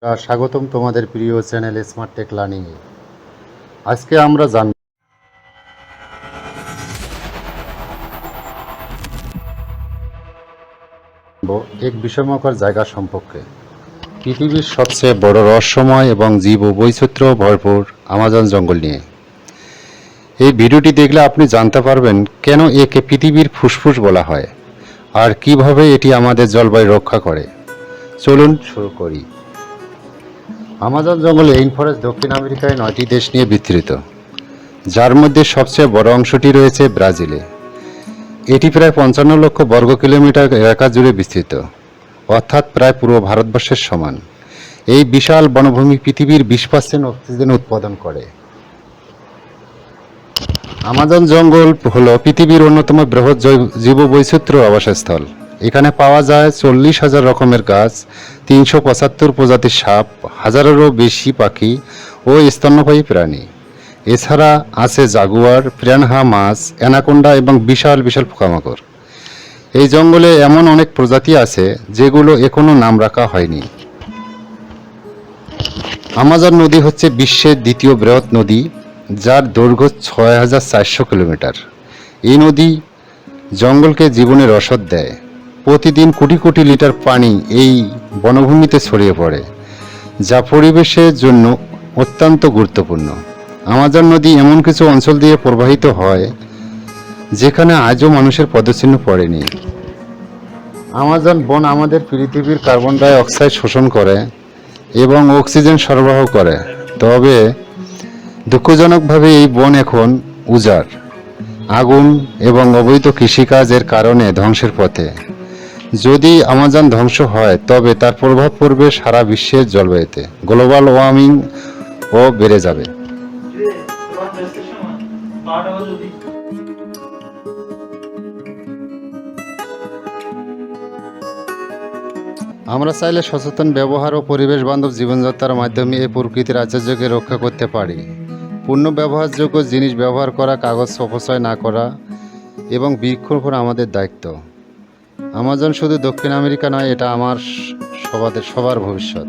স্বাগতম তোমাদের প্রিয় চ্যানেল স্মার্ট টেক লার্নিং এ। আজকে আমরা জানব এক বিষমকর জায়গা সম্পর্কে, পৃথিবীর সবচেয়ে বড় রহস্যময় এবং জীব বৈচিত্র্য ভরপুর আমাজন জঙ্গল নিয়ে। এই ভিডিওটি দেখলে আপনি জানতে পারবেন কেন একে পৃথিবীর ফুসফুস বলা হয় আর কিভাবে এটি আমাদের জলবায়ু রক্ষা করে। চলুন শুরু করি। আমাজন জঙ্গল রেইনফরেস্ট দক্ষিণ আমেরিকায় 9টি দেশ নিয়ে বিস্তৃত, যার মধ্যে সবচেয়ে বড় অংশটি রয়েছে ব্রাজিলে। এটি প্রায় 55 লক্ষ বর্গ কিলোমিটার এলাকা জুড়ে বিস্তৃত, অর্থাৎ প্রায় পুরো ভারতবর্ষের সমান। এই বিশাল বনভূমি পৃথিবীর 20% অক্সিজেন উৎপাদন করে। আমাজন জঙ্গল হল পৃথিবীর অন্যতম বৃহৎ জীববৈচিত্র্য আবাসস্থল। এখানে পাওয়া যায় 40,000 রকমের গাছ, 375 প্রজাতির সাপ, হাজারেরও বেশি পাখি ও স্তন্যপায়ী প্রাণী। এছাড়া আছে জাগুয়ার, পিরানহা মাছ, অ্যানাকোন্ডা এবং বিশাল বিশাল পোকামাকড়। এই জঙ্গলে এমন অনেক প্রজাতি আছে যেগুলো এখনো নাম রাখা হয়নি। আমাজন নদী হচ্ছে বিশ্বের দ্বিতীয় বৃহৎ নদী, যার দৈর্ঘ্য 6,400 কিলোমিটার। এই নদী জঙ্গলকে জীবনের রসদ দেয়। প্রতিদিন কোটি কোটি লিটার পানি এই বনভূমিতে ছড়িয়ে পড়ে, যা পরিবেশের জন্য অত্যন্ত গুরুত্বপূর্ণ। আমাজন নদী এমন কিছু অঞ্চল দিয়ে প্রবাহিত হয় যেখানে আজও মানুষের পদচিহ্ন পড়েনি। আমাজন বন আমাদের পৃথিবীর কার্বন ডাই অক্সাইড শোষণ করে এবং অক্সিজেন সরবরাহ করে। তবে দুঃখজনকভাবে এই বন এখন উজাড়, আগুন এবং অবৈধ কৃষিকাজের কারণে ধ্বংসের পথে। যদি আমাজন ধ্বংস হয় তবে তার প্রভাব পড়বে সারা বিশ্বের জলবায়ুতে। গ্লোবাল ওয়ার্মিং ও বেড়ে যাবে। আমরা চাইলে সচেতন ব্যবহার ও পরিবেশ বান্ধব জীবনযাত্রার মাধ্যমে এই প্রকৃতির আশ্চর্যকে রক্ষা করতে পারি। পূর্ণ ব্যবহারযোগ্য জিনিস ব্যবহার করা, কাগজ অপচয় না করা এবং বৃক্ষরোপণ আমাদের দায়িত্ব। আমাজন শুধু দক্ষিণ আমেরিকা নয়, এটা সবার ভবিষ্যৎ।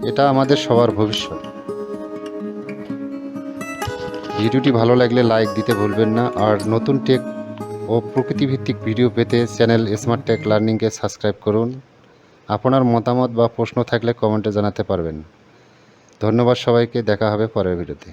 এটা আমাদের সবার ভবিষ্যৎ। ভিডিওটি ভালো লাগলে লাইক দিতে ভুলবেন না, আর নতুন টেক ও প্রকৃতিভিত্তিক ভিডিও পেতে চ্যানেল স্মার্ট টেক লার্নিংকে সাবস্ক্রাইব করুন। আপনার মতামত বা প্রশ্ন থাকলে কমেন্টে জানাতে পারবেন। ধন্যবাদ সবাইকে, দেখা হবে পরের ভিডিওতে।